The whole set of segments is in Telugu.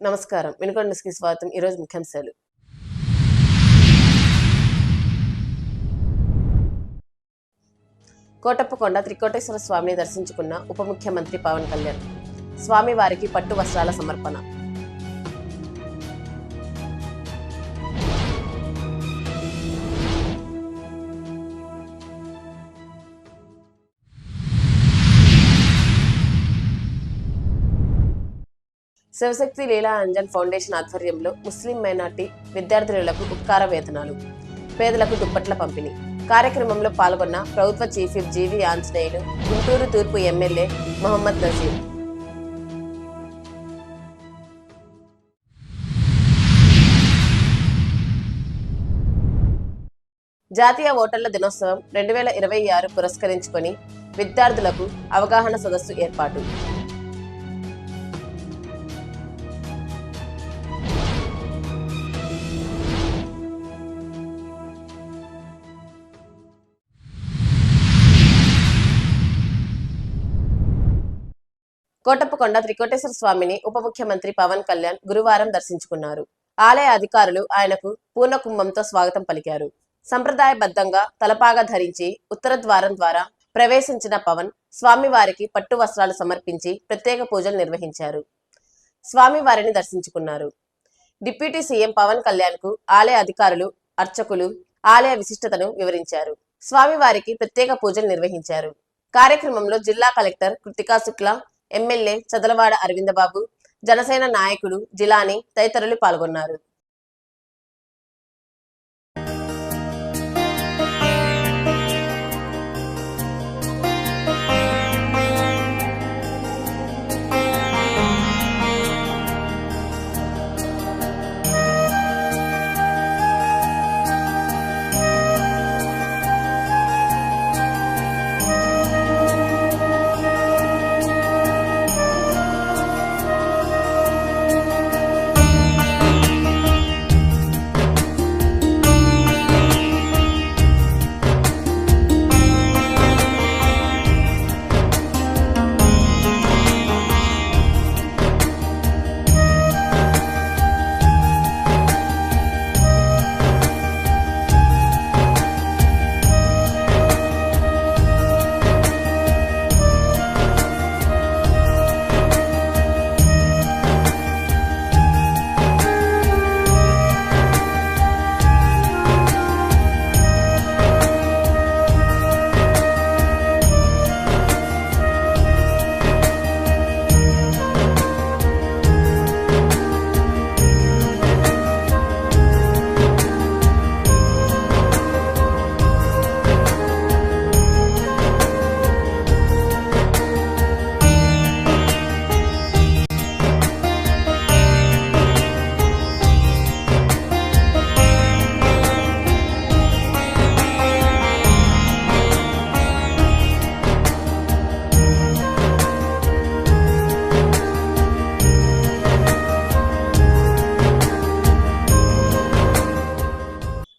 నమస్కారం. వినుకొండ న్యూస్‌కి స్వాగతం. ఈరోజు ముఖ్యాంశాలు. కోటప్పకొండ త్రికోటేశ్వర స్వామిని దర్శించుకున్న ఉప ముఖ్యమంత్రి పవన్ కళ్యాణ్. స్వామి వారికి పట్టు వస్త్రాల సమర్పణ. శివశక్తి లీలా అంజన్ ఫౌండేషన్ ఆధ్వర్యంలో ముస్లిం మైనార్టీ విద్యార్థినులకు ఉపకార వేతనాలు, పేదలకు దుప్పట్ల పంపిణీ కార్యక్రమంలో పాల్గొన్న ప్రభుత్వ చీఫ్ విప్ జీవి ఆంజనేయులు, గుంటూరు తూర్పు ఎమ్మెల్యే మొహమ్మద్ నజీర్. జాతీయ ఓటర్ల దినోత్సవం 2026 పురస్కరించుకొని విద్యార్థులకు అవగాహన సదస్సు ఏర్పాటు. కోటప్పకొండ త్రికోటేశ్వర స్వామిని ఉప ముఖ్యమంత్రి పవన్ కళ్యాణ్ గురువారం దర్శించుకున్నారు. ఆలయ అధికారులు ఆయనకు పూర్ణకుంభంతో స్వాగతం పలికారు. సంప్రదాయబద్ధంగా తలపాగా ధరించి ఉత్తర ద్వారం ద్వారా ప్రవేశించిన పవన్ స్వామివారికి పట్టు వస్త్రాలు సమర్పించి ప్రత్యేక పూజలు నిర్వహించారు. స్వామివారిని దర్శించుకున్నారు. డిప్యూటీ సీఎం పవన్ కళ్యాణ్ కు ఆలయ అధికారులు, అర్చకులు ఆలయ విశిష్టతను వివరించారు. స్వామివారికి ప్రత్యేక పూజలు నిర్వహించారు. కార్యక్రమంలో జిల్లా కలెక్టర్ కృతికా శుక్లా, ఎమ్మెల్యే చదలవాడ అరవిందబాబు, జనసేన నాయకులు జిలానీ తదితరులు పాల్గొన్నారు.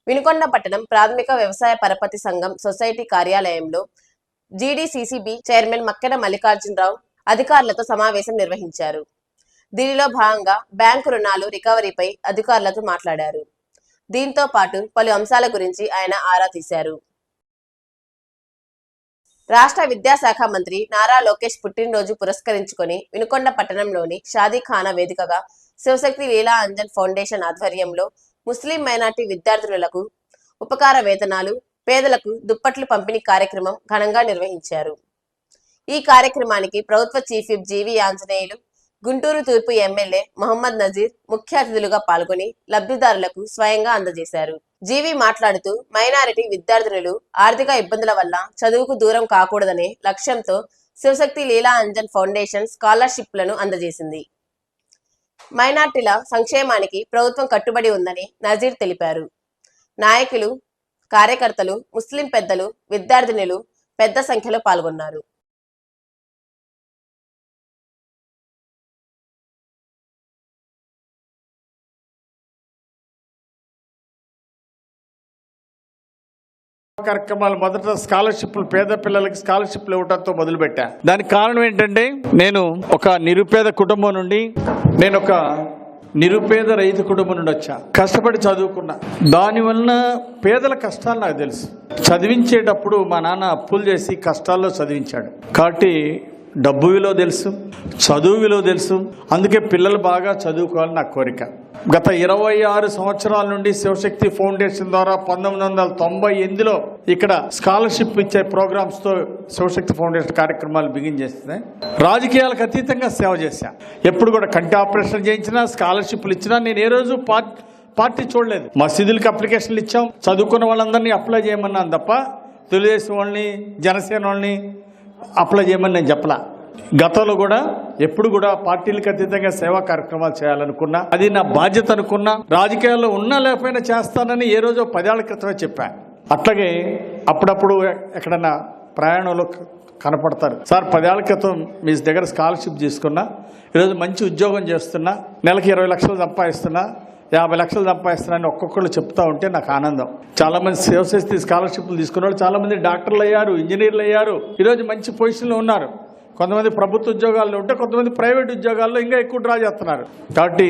వినుకొండ పట్టణం ప్రాథమిక వ్యవసాయ పరపతి సంఘం సొసైటీ కార్యాలయంలో జీడీసీసీబీ చైర్మన్ మక్కెన మల్లికార్జునరావు అధికారులతో సమావేశం నిర్వహించారు. దీనిలో భాగంగా బ్యాంకు రుణాలు రికవరీపై అధికారులతో మాట్లాడారు. దీంతో పాటు పలు అంశాల గురించి ఆయన ఆరా తీశారు. రాష్ట్ర విద్యాశాఖ మంత్రి నారా లోకేష్ పుట్టినరోజు పురస్కరించుకొని వినుకొండ పట్టణంలోని షాదీఖానా వేదికగా శివశక్తి లీలా అంజన్ ఫౌండేషన్ ఆధ్వర్యంలో ముస్లిం మైనార్టీ విద్యార్థులకు ఉపకార వేతనాలు, పేదలకు దుప్పట్లు పంపిణీ కార్యక్రమం ఘనంగా నిర్వహించారు. ఈ కార్యక్రమానికి ప్రభుత్వ చీఫ్ విప్ జీవి ఆంజనేయులు, గుంటూరు తూర్పు ఎమ్మెల్యే మొహమ్మద్ నజీర్ ముఖ్య అతిథులుగా పాల్గొని లబ్ధిదారులకు స్వయంగా అందజేశారు. జీవి మాట్లాడుతూ మైనారిటీ విద్యార్థినులు ఆర్థిక ఇబ్బందుల వల్ల చదువుకు దూరం కాకూడదనే లక్ష్యంతో శివశక్తి లీలా అంజన్ ఫౌండేషన్ స్కాలర్షిప్లను అందజేసింది. మైనార్టీల సంక్షేమానికి ప్రభుత్వం కట్టుబడి ఉందని నజీర్ తెలిపారు. నాయకులు, కార్యకర్తలు, ముస్లిం పెద్దలు, విద్యార్థినులు పెద్ద సంఖ్యలో పాల్గొన్నారు. కార్యక్రమాలు మొదట స్కాలర్షిప్లు పేద పిల్లలకి స్కాలర్షిప్లు ఇవ్వడంతో మొదలుపెట్టా. దానికి కారణం ఏంటంటే నేను ఒక నిరుపేద కుటుంబం నుండి నేను ఒక నిరుపేద రైతు కుటుంబం నుండి వచ్చా, కష్టపడి చదువుకున్నా. దానివల్ల పేదల కష్టాలు నాకు తెలుసు. చదివించేటప్పుడు మా నాన్న అప్పులు చేసి కష్టాల్లో చదివించాడు కాబట్టి డబ్బు విలువ తెలుసు, చదువు విలువ తెలుసు. అందుకే పిల్లలు బాగా చదువుకోవాలని నా కోరిక. గత 26 సంవత్సరాల నుండి శివశక్తి ఫౌండేషన్ ద్వారా 1998లో ఇక్కడ స్కాలర్షిప్ ఇచ్చే ప్రోగ్రామ్స్తో శివశక్తి ఫౌండేషన్ కార్యక్రమాలు బిగిన్ చేస్తుంది. రాజకీయాలకు అతీతంగా సేవ చేశా. ఎప్పుడు కూడా కంటి ఆపరేషన్ చేయించినా, స్కాలర్షిప్లు ఇచ్చినా నేను ఏ రోజు పార్టీ చూడలేదు. మసీదులకి అప్లికేషన్లు ఇచ్చాం, చదువుకున్న వాళ్ళందరినీ అప్లై చేయమన్నాను తప్ప తెలుగుదేశం వాళ్ళని, జనసేన వాళ్ళని అప్లై చేయమని నేను చెప్పలా. గతంలో కూడా ఎప్పుడు కూడా పార్టీలకు అతీతంగా సేవా కార్యక్రమాలు చేయాలనుకున్నా, అది నా బాధ్యత అనుకున్నా. రాజకీయాల్లో ఉన్నా లేకపోయినా చేస్తానని ఏ రోజో 10 ఏళ్ల క్రితమే చెప్పాను. అట్లాగే అప్పుడప్పుడు ఎక్కడన్నా ప్రయాణంలో కనపడతారు, సార్ 10 ఏళ్ల క్రితం మీ దగ్గర స్కాలర్షిప్ తీసుకున్నా, ఈరోజు మంచి ఉద్యోగం చేస్తున్నా, నెలకి 20 లక్షలు సంపాదిస్తున్నా, 50 లక్షలు సంపాదిస్తున్నాను ఒక్కొక్కళ్ళు చెప్తా ఉంటే నాకు ఆనందం. చాలా మంది శివశక్తి స్కాలర్షిప్లు తీసుకున్న వాళ్ళు చాలా మంది డాక్టర్లు అయ్యారు, ఇంజనీర్లు అయ్యారు, ఈరోజు మంచి పొజిషన్లో ఉన్నారు. కొంతమంది ప్రభుత్వ ఉద్యోగాల్లో ఉంటే కొంతమంది ప్రైవేట్ ఉద్యోగాల్లో ఇంకా ఎక్కువ డ్రా చేస్తున్నారు. కాబట్టి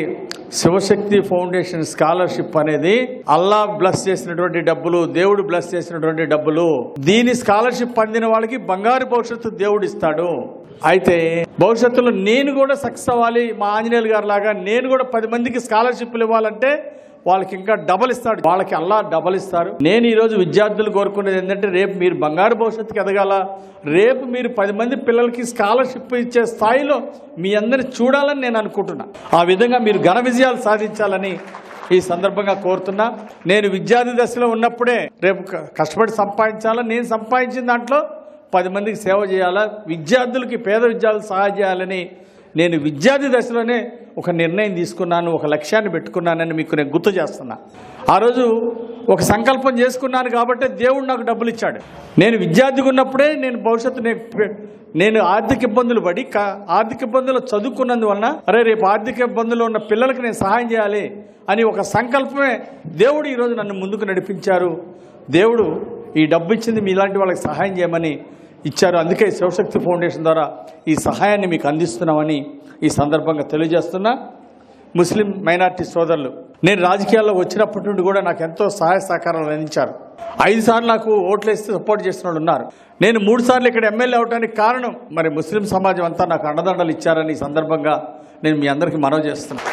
శివశక్తి ఫౌండేషన్ స్కాలర్షిప్ అనేది అల్లా బ్లెస్ చేసినటువంటి డబ్బులు, దేవుడు బ్లెస్ చేసినటువంటి డబ్బులు. దీని స్కాలర్షిప్ పొందిన వాళ్ళకి బంగారు భవిష్యత్తు దేవుడు ఇస్తాడు. అయితే భవిష్యత్తులో నేను కూడా సక్సెస్ అవ్వాలి, మా ఆంజనేయులు గారు లాగా నేను కూడా 10 మందికి స్కాలర్షిప్లు ఇవ్వాలంటే వాళ్ళకి ఇంకా డబల్ ఇస్తాడు, వాళ్ళకి అల్లా డబల్ ఇస్తారు. నేను ఈరోజు విద్యార్థులు కోరుకునేది ఏంటంటే, రేపు మీరు బంగారు భవిష్యత్తుకి ఎదగాల, రేపు మీరు 10 మంది పిల్లలకి స్కాలర్షిప్ ఇచ్చే స్థాయిలో మీ అందరిని చూడాలని నేను అనుకుంటున్నా. ఆ విధంగా మీరు ఘన విజయాలు సాధించాలని ఈ సందర్భంగా కోరుతున్నా. నేను విద్యార్థి దశలో ఉన్నప్పుడే రేపు కష్టపడి సంపాదించాలా, నేను సంపాదించిన దాంట్లో 10 మందికి సేవ చేయాలా, విద్యార్థులకి, పేద విద్యార్థులు సహాయం చేయాలని నేను విద్యార్థి దశలోనే ఒక నిర్ణయం తీసుకున్నాను, ఒక లక్ష్యాన్ని పెట్టుకున్నానని మీకు నేను గుర్తు చేస్తున్నా. ఆ రోజు ఒక సంకల్పం చేసుకున్నాను కాబట్టి దేవుడు నాకు డబ్బులు ఇచ్చాడు. నేను విద్యార్థిగా ఉన్నప్పుడే నేను భవిష్యత్తు నేను ఆర్థిక ఇబ్బందులు పడి ఆర్థిక ఇబ్బందులు చదువుకున్నందువలన అరే రేపు ఆర్థిక ఇబ్బందులు ఉన్న పిల్లలకు నేను సహాయం చేయాలి అని ఒక సంకల్పమే దేవుడు ఈరోజు నన్ను ముందుకు నడిపించారు. దేవుడు ఈ డబ్బు ఇచ్చింది మీలాంటి వాళ్ళకి సహాయం చేయమని ఇచ్చారు. అందుకే శివశక్తి ఫౌండేషన్ ద్వారా ఈ సహాయాన్ని మీకు అందిస్తున్నామని ఈ సందర్భంగా తెలియజేస్తున్నా. ముస్లిం మైనార్టీ సోదరులు, నేను రాజకీయాల్లో వచ్చినప్పటి నుండి కూడా నాకు ఎంతో సహాయ సహకారాలు అందించారు. 5 సార్లు నాకు ఓట్లు వేస్తే సపోర్ట్ చేసిన వాళ్ళు ఉన్నారు. నేను 3 సార్లు ఇక్కడ ఎమ్మెల్యే అవడానికి కారణం మరి ముస్లిం సమాజం అంతా నాకు అండదండలు ఇచ్చారని ఈ సందర్భంగా నేను మీ అందరికీ మనవి చేస్తున్నాను.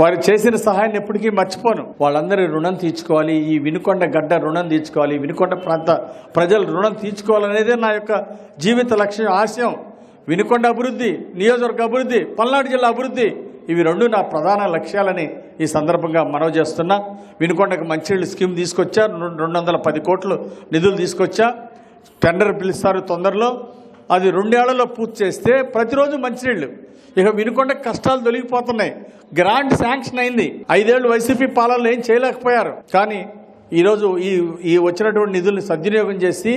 వారి చేసిన సహాయాన్ని ఎప్పటికీ మర్చిపోను. వాళ్ళందరి రుణం తీర్చుకోవాలి, ఈ వినుకొండ గడ్డ రుణం తీర్చుకోవాలి, వినుకొండ ప్రాంత ప్రజలు రుణం తీర్చుకోవాలనేదే నా యొక్క జీవిత లక్ష్యం, ఆశయం. వినుకొండ అభివృద్ధి, నియోజకవర్గ అభివృద్ధి, పల్నాడు జిల్లా అభివృద్ధి, ఇవి 2 నా ప్రధాన లక్ష్యాలని ఈ సందర్భంగా మనవి చేస్తున్నా. వినుకొండకు మంచినీళ్ళు స్కీమ్ తీసుకొచ్చా, 210 కోట్లు నిధులు తీసుకొచ్చా. టెండర్ పిలుస్తారు తొందరలో, అది 2 ఏళ్లలో పూర్తి చేస్తే ప్రతిరోజు మంచినీళ్ళు. ఇక వినుకొండ కష్టాలు తొలగిపోతున్నాయి. గ్రాంట్ శాంక్షన్ అయింది. 5 ఏళ్ళు వైసీపీ పాలనలో ఏం చేయలేకపోయారు. కానీ ఈరోజు ఈ వచ్చినటువంటి నిధుల్ని సద్వినియోగం చేసి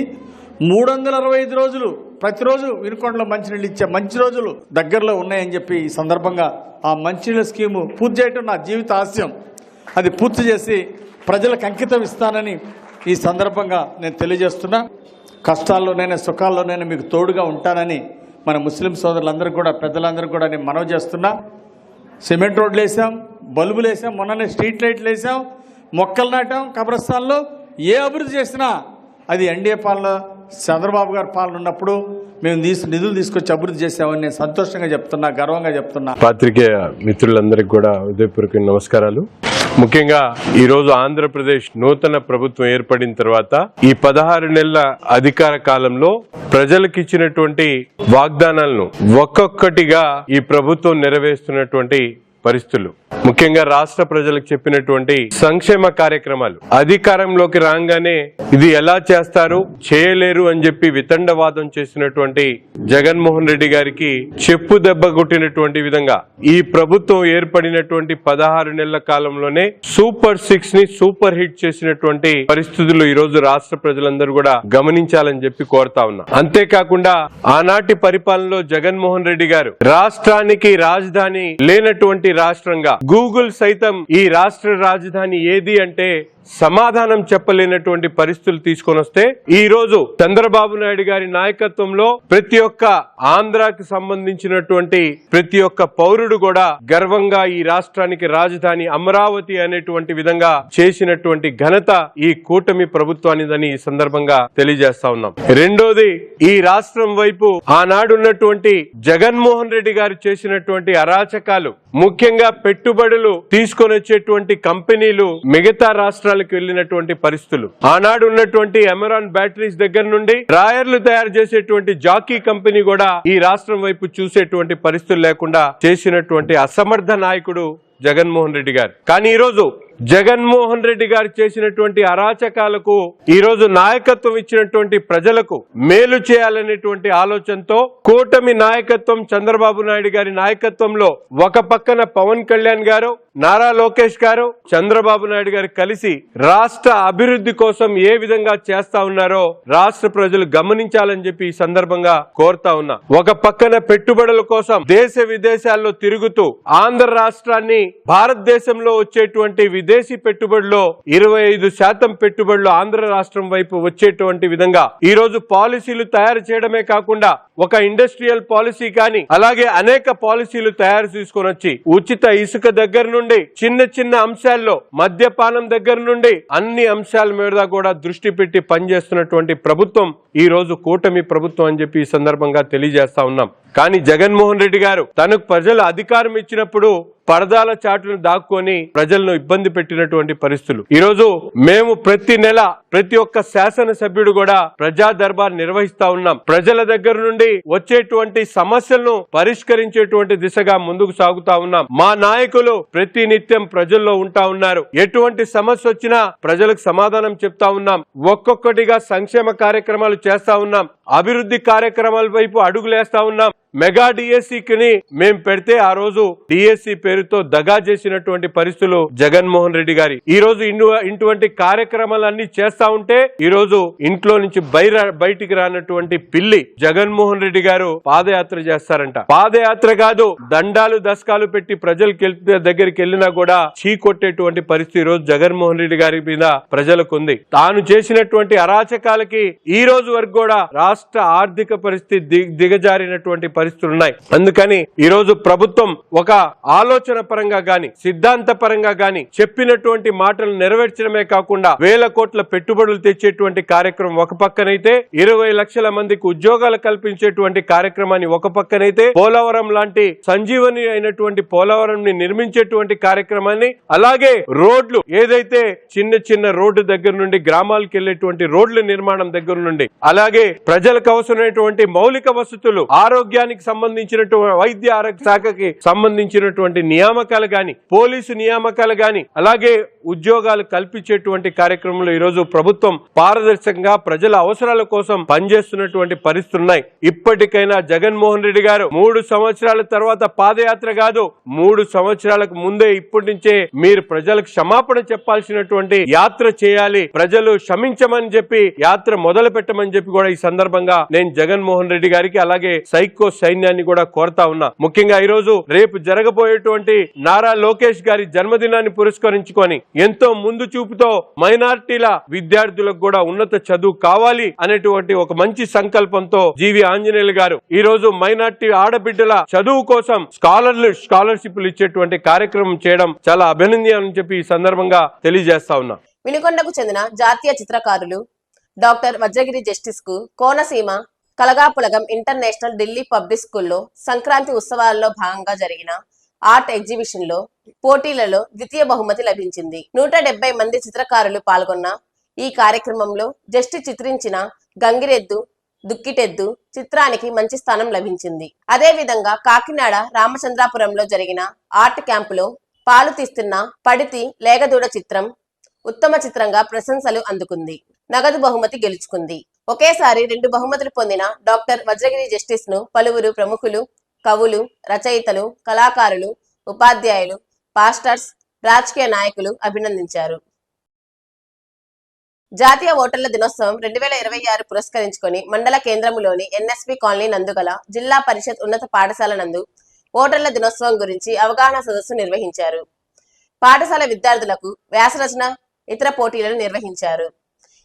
365 రోజులు ప్రతిరోజు వినుకొండలో మంచినీళ్ళు ఇచ్చే మంచి రోజులు దగ్గరలో ఉన్నాయని చెప్పి ఈ సందర్భంగా ఆ మంచినీళ్ళ స్కీము పూర్తి చేయడం నా జీవిత ఆశయం. అది పూర్తి చేసి ప్రజలకు అంకితం ఇస్తానని ఈ సందర్భంగా నేను తెలియజేస్తున్నా. కష్టాల్లోనైనా సుఖాల్లోనైనా మీకు తోడుగా ఉంటానని మన ముస్లిం సోదరులందరూ కూడా, పెద్దలందరూ కూడా నేను మనవి చేస్తున్నా. సిమెంట్ రోడ్లు వేసాం, బల్బులు వేసాం, మొన్ననే స్ట్రీట్ లైట్లు వేసాం, మొక్కలు నాటాం కబ్రస్థాన్లో. ఏ అభివృద్ధి చేసినా అది ఎన్డీఏ పాలన, చంద్రబాబు గారి పాలన ఉన్నప్పుడు మేము నిధులు తీసుకొచ్చి అభివృద్ధి చేసామని నేను సంతోషంగా చెప్తున్నా, గర్వంగా చెప్తున్నా. పాత్రికేయ మిత్రులందరికీ కూడా హృదయపూర్వక నమస్కారాలు. ముఖ్యంగా ఈ రోజు ఆంధ్రప్రదేశ్ నూతన ప్రభుత్వం ఏర్పడిన తర్వాత ఈ 16 నెలల అధికార కాలంలో ప్రజలకు ఇచ్చినటువంటి వాగ్దానాలను ఒక్కొక్కటిగా ఈ ప్రభుత్వం నెరవేరుస్తున్నటువంటి పరిస్థితులు, ముఖ్యంగా రాష్ట్ర ప్రజలకు చెప్పినటువంటి సంక్షేమ కార్యక్రమాలు అధికారంలోకి రాగానే ఇది ఎలా చేస్తారు, చేయలేరు అని చెప్పి వితండవాదం చేసినటువంటి జగన్మోహన్ రెడ్డి గారికి చెప్పు దెబ్బ కొట్టినటువంటి విధంగా ఈ ప్రభుత్వం ఏర్పడినటువంటి 16 నెలల కాలంలోనే సూపర్ 6 ని సూపర్ హిట్ చేసినటువంటి పరిస్థితులు ఈ రోజు రాష్ట్ర ప్రజలందరూ కూడా గమనించాలని చెప్పి కోరుతా ఉన్నా. అంతేకాకుండా ఆనాటి పరిపాలనలో జగన్మోహన్ రెడ్డి గారు రాష్ట్రానికి రాజధాని లేనటువంటి రాష్ట్రంగా, గూగుల్ సైతం ఈ రాష్ట్ర రాజధాని ఏది అంటే సమాధానం చెప్పలేనటువంటి పరిస్థితులు తీసుకొని వస్తే ఈ రోజు చంద్రబాబు నాయుడు గారి నాయకత్వంలో ప్రతి ఒక్క ఆంధ్రాకి సంబంధించినటువంటి ప్రతి ఒక్క పౌరుడు కూడా గర్వంగా ఈ రాష్ట్రానికి రాజధాని అమరావతి అనేటువంటి విధంగా చేసినటువంటి ఘనత ఈ కూటమి ప్రభుత్వానిదని ఈ సందర్భంగా తెలియజేస్తా ఉన్నాం. రెండోది, ఈ రాష్ట్రం వైపు ఆనాడు ఉన్నటువంటి జగన్మోహన్ రెడ్డి గారు చేసినటువంటి అరాచకాలు, ముఖ్యంగా పెట్టుబడులు తీసుకొని వచ్చేటువంటి కంపెనీలు మిగతా రాష్ట్రాలకు వెళ్లినటువంటి పరిస్థితులు, ఆనాడు ఉన్నటువంటి అమెరాన్ బ్యాటరీస్ దగ్గర నుండి డ్రాయర్లు తయారు చేసేటువంటి జాకీ కంపెనీ కూడా ఈ రాష్ట్రం వైపు చూసేటువంటి పరిస్థితులు లేకుండా చేసినటువంటి అసమర్థ నాయకుడు జగన్మోహన్ రెడ్డి గారు. కానీ ఈరోజు జగన్మోహన్ రెడ్డి గారు చేసినటువంటి అరాచకాలకు ఈరోజు నాయకత్వం ఇచ్చినటువంటి ప్రజలకు మేలు చేయాలనేటువంటి ఆలోచనతో కూటమి నాయకత్వం చంద్రబాబు నాయుడు గారి నాయకత్వంలో ఒక పక్కన పవన్ కళ్యాణ్ గారు, నారా లోకేష్ గారు, చంద్రబాబు నాయుడు గారు కలిసి రాష్ట్ర అభివృద్ధి కోసం ఏ విధంగా చేస్తా ఉన్నారో రాష్ట్ర ప్రజలు గమనించాలని చెప్పి ఈ సందర్భంగా కోరుతా ఉన్నా. ఒక పక్కన పెట్టుబడుల కోసం దేశ విదేశాల్లో తిరుగుతూ ఆంధ్ర రాష్ట్రాన్ని భారతదేశంలో వచ్చేటువంటి విదేశీ పెట్టుబడుల్లో 25% పెట్టుబడులు ఆంధ్ర రాష్ట్రం వైపు వచ్చేటువంటి విధంగా ఈ రోజు పాలసీలు తయారు చేయడమే కాకుండా ఒక ఇండస్ట్రియల్ పాలసీ కానీ అలాగే అనేక పాలసీలు తయారు తీసుకొని వచ్చి ఉచిత ఇసుక దగ్గర నుండి చిన్న చిన్న అంశాల్లో మద్యపానం దగ్గర నుండి అన్ని అంశాల మీద కూడా దృష్టి పెట్టి పనిచేస్తున్నటువంటి ప్రభుత్వం ఈ రోజు కూటమి ప్రభుత్వం అని చెప్పి ఈ సందర్భంగా తెలియజేస్తా ఉన్నాం. కానీ జగన్మోహన్ రెడ్డి గారు తనకు ప్రజలు అధికారం ఇచ్చినప్పుడు పరదాల చాటును దాక్కొని ప్రజలను ఇబ్బంది పెట్టినటువంటి పరిస్థితులు. ఈ రోజు మేము ప్రతి నెల ప్రతి ఒక్క శాసనసభ్యుడు కూడా ప్రజా దర్బార్ నిర్వహిస్తా ఉన్నాం. ప్రజల దగ్గర నుండి వచ్చేటువంటి సమస్యలను పరిష్కరించేటువంటి దిశగా ముందుకు సాగుతా ఉన్నాం. మా నాయకులు ప్రతి నిత్యం ప్రజల్లో ఉంటా ఉన్నారు. ఎటువంటి సమస్య వచ్చినా ప్రజలకు సమాధానం చెప్తా ఉన్నాం. ఒక్కొక్కటిగా సంక్షేమ కార్యక్రమాలు చేస్తా ఉన్నాం. అభివృద్ధి కార్యక్రమాల వైపు అడుగులేస్తా ఉన్నాం. మెగా డిఎస్సిని మేం పెడితే ఆ రోజు డిఎస్సి పేరుతో దగా చేసినటువంటి పరిస్థితులు జగన్మోహన్ రెడ్డి గారి. ఈ రోజు ఇటువంటి కార్యక్రమాలన్నీ చేస్తా ఉంటే ఈ రోజు ఇంట్లో నుంచి బయటికి రానటువంటి పిల్లి జగన్మోహన్ రెడ్డి గారు పాదయాత్ర చేస్తారంట. పాదయాత్ర కాదు, దండాలు దశకాలు పెట్టి ప్రజలకు దగ్గరికి వెళ్ళినా కూడా చీ కొట్టేటువంటి పరిస్థితి ఈ రోజు జగన్మోహన్ రెడ్డి గారి మీద ప్రజలకు ఉంది. తాను చేసినటువంటి అరాచకాలకి ఈ రోజు వరకు కూడా రాష్ట్ర ఆర్థిక పరిస్థితి దిగజారినటువంటి పరిస్థితులు ఉన్నాయి. అందుకని ఈ రోజు ప్రభుత్వం ఒక ఆలోచన పరంగా గాని సిద్ధాంత పరంగా గాని చెప్పినటువంటి మాటలు నెరవేర్చడమే కాకుండా 1000 కోట్ల పెట్టుబడులు తెచ్చేటువంటి కార్యక్రమం ఒక పక్కనైతే 20 లక్షల మందికి ఉద్యోగాలు కల్పించేటువంటి కార్యక్రమాన్ని ఒక పక్కనైతే పోలవరం లాంటి సంజీవని అయినటువంటి పోలవరం ని నిర్మించేటువంటి కార్యక్రమాన్ని అలాగే రోడ్లు ఏదైతే చిన్న చిన్న రోడ్డు దగ్గర నుండి గ్రామాలకు వెళ్లేటువంటి రోడ్ల నిర్మాణం దగ్గర నుండి అలాగే ప్రజలకు అవసరమైనటువంటి మౌలిక వసతులు ఆరోగ్యానికి సంబంధించినటువంటి వైద్య ఆరోగ్య శాఖకి సంబంధించినటువంటి నియామకాలు గాని పోలీసు నియామకాలు గాని అలాగే ఉద్యోగాలు కల్పించేటువంటి కార్యక్రమంలో ఈ రోజు ప్రభుత్వం పారదర్శకంగా ప్రజల అవసరాల కోసం పనిచేస్తున్నటువంటి పరిస్థితులు ఉన్నాయి. ఇప్పటికైనా జగన్మోహన్ రెడ్డి గారు 3 సంవత్సరాల తర్వాత పాదయాత్ర కాదు 3 సంవత్సరాలకు ముందే ఇప్పటి నుంచే మీరు ప్రజలకు క్షమాపణ చెప్పాల్సినటువంటి యాత్ర చేయాలి. ప్రజలు క్షమించమని చెప్పి యాత్ర మొదలు పెట్టమని చెప్పి కూడా ఈ సందర్భంగా నేను జగన్మోహన్ రెడ్డి గారికి అలాగే సైకో సైన్యాన్ని కూడా కోరుతా ఉన్నా. ముఖ్యంగా ఈ రోజు రేపు జరగబోయేటువంటి నారా లోకేష్ గారి జన్మదినాన్ని పురస్కరించుకొని ఎంతో ముందు చూపుతో మైనారిటీల విద్యార్థులకు కూడా ఉన్నత చదువు కావాలి అనేటువంటి ఒక మంచి సంకల్పంతో జీవి ఆంజనేయులు గారు ఈ రోజు మైనారిటీ ఆడబిడ్డల చదువు కోసం స్కాలర్షిప్లు ఇచ్చేటువంటి కార్యక్రమం చేయడం చాలా అభినందనీయం అని చెప్పి ఈ సందర్భంగా తెలియజేస్తా ఉన్నా. వినుకొండకు చెందిన జాతీయ చిత్రకారులు డాక్టర్ వజ్రగిరి జస్టిస్ కు కోనసీమ కలగాపులగం ఇంటర్నేషనల్ ఢిల్లీ పబ్లిక్ స్కూల్లో సంక్రాంతి ఉత్సవాలలో భాగంగా జరిగిన ఆర్ట్ ఎగ్జిబిషన్ లో పోటీలలో ద్వితీయ బహుమతి లభించింది. 170 మంది చిత్రకారులు పాల్గొన్న ఈ కార్యక్రమంలో జస్టిస్ చిత్రించిన గంగిరెద్దు దుక్కిటెద్దు చిత్రానికి మంచి స్థానం లభించింది. అదే విధంగా కాకినాడ రామచంద్రాపురంలో జరిగిన ఆర్ట్ క్యాంపులో పాలు తీస్తున్న పడితి లేగదూడ చిత్రం ఉత్తమ చిత్రంగా ప్రశంసలు అందుకుంది. నగదు బహుమతి గెలుచుకుంది. ఒకేసారి 2 బహుమతులు పొందిన డాక్టర్ వజ్రగిరి జస్టిస్ ను పలువురు ప్రముఖులు, కవులు, రచయితలు, కళాకారులు, ఉపాధ్యాయులు, పాస్టర్స్, రాజకీయ నాయకులు అభినందించారు. జాతీయ ఓటర్ల దినోత్సవం 2026 పురస్కరించుకొని మండల కేంద్రములోని ఎన్ఎస్పి కాలనీ నందుగల జిల్లా పరిషత్ ఉన్నత పాఠశాల నందు ఓటర్ల దినోత్సవం గురించి అవగాహన సదస్సు నిర్వహించారు. పాఠశాల విద్యార్థులకు వ్యాసరచన ఇతర పోటీలను నిర్వహించారు.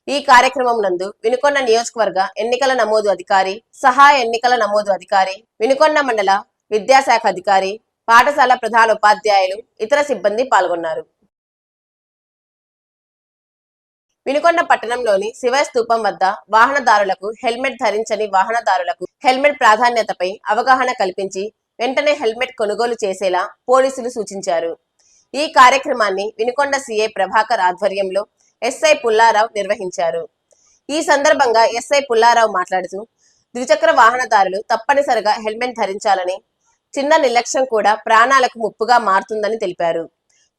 ఈ కార్యక్రమం నందు వినుకొండ నియోజకవర్గ ఎన్నికల నమోదు అధికారి, సహాయ ఎన్నికల నమోదు అధికారి, వినుకొండ మండల విద్యాశాఖ అధికారి, పాఠశాల ప్రధాన ఉపాధ్యాయులు, ఇతర సిబ్బంది పాల్గొన్నారు. వినుకొండ పట్టణంలోని శివయ్య స్తూపం వద్ద వాహనదారులకు హెల్మెట్ ధరించని వాహనదారులకు హెల్మెట్ ప్రాధాన్యతపై అవగాహన కల్పించి వెంటనే హెల్మెట్ కొనుగోలు చేసేలా పోలీసులు సూచించారు. ఈ కార్యక్రమాన్ని వినుకొండ సిఐ ప్రభాకర్ ఆధ్వర్యంలో ఎస్ఐ పుల్లారావు నిర్వహించారు. ఈ సందర్భంగా ఎస్ఐ పుల్లారావు మాట్లాడుతూ ద్విచక్ర వాహనదారులు తప్పనిసరిగా హెల్మెట్ ధరించాలని, చిన్న నిర్లక్ష్యం కూడా ప్రాణాలకు ముప్పుగా మారుతుందని తెలిపారు.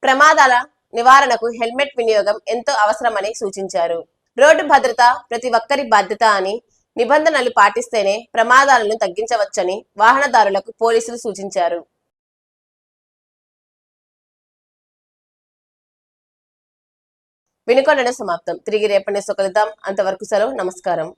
ప్రమాదాల నివారణకు హెల్మెట్ వినియోగం ఎంతో అవసరమని సూచించారు. రోడ్డు భద్రత ప్రతి ఒక్కరి బాధ్యత అని, నిబంధనలు పాటిస్తేనే ప్రమాదాలను తగ్గించవచ్చని వాహనదారులకు పోలీసులు సూచించారు. వినుకొండ సమాప్తం. తిరిగి రేపటి కలుద్దాం. అంతవరకు సెలవు. నమస్కారం.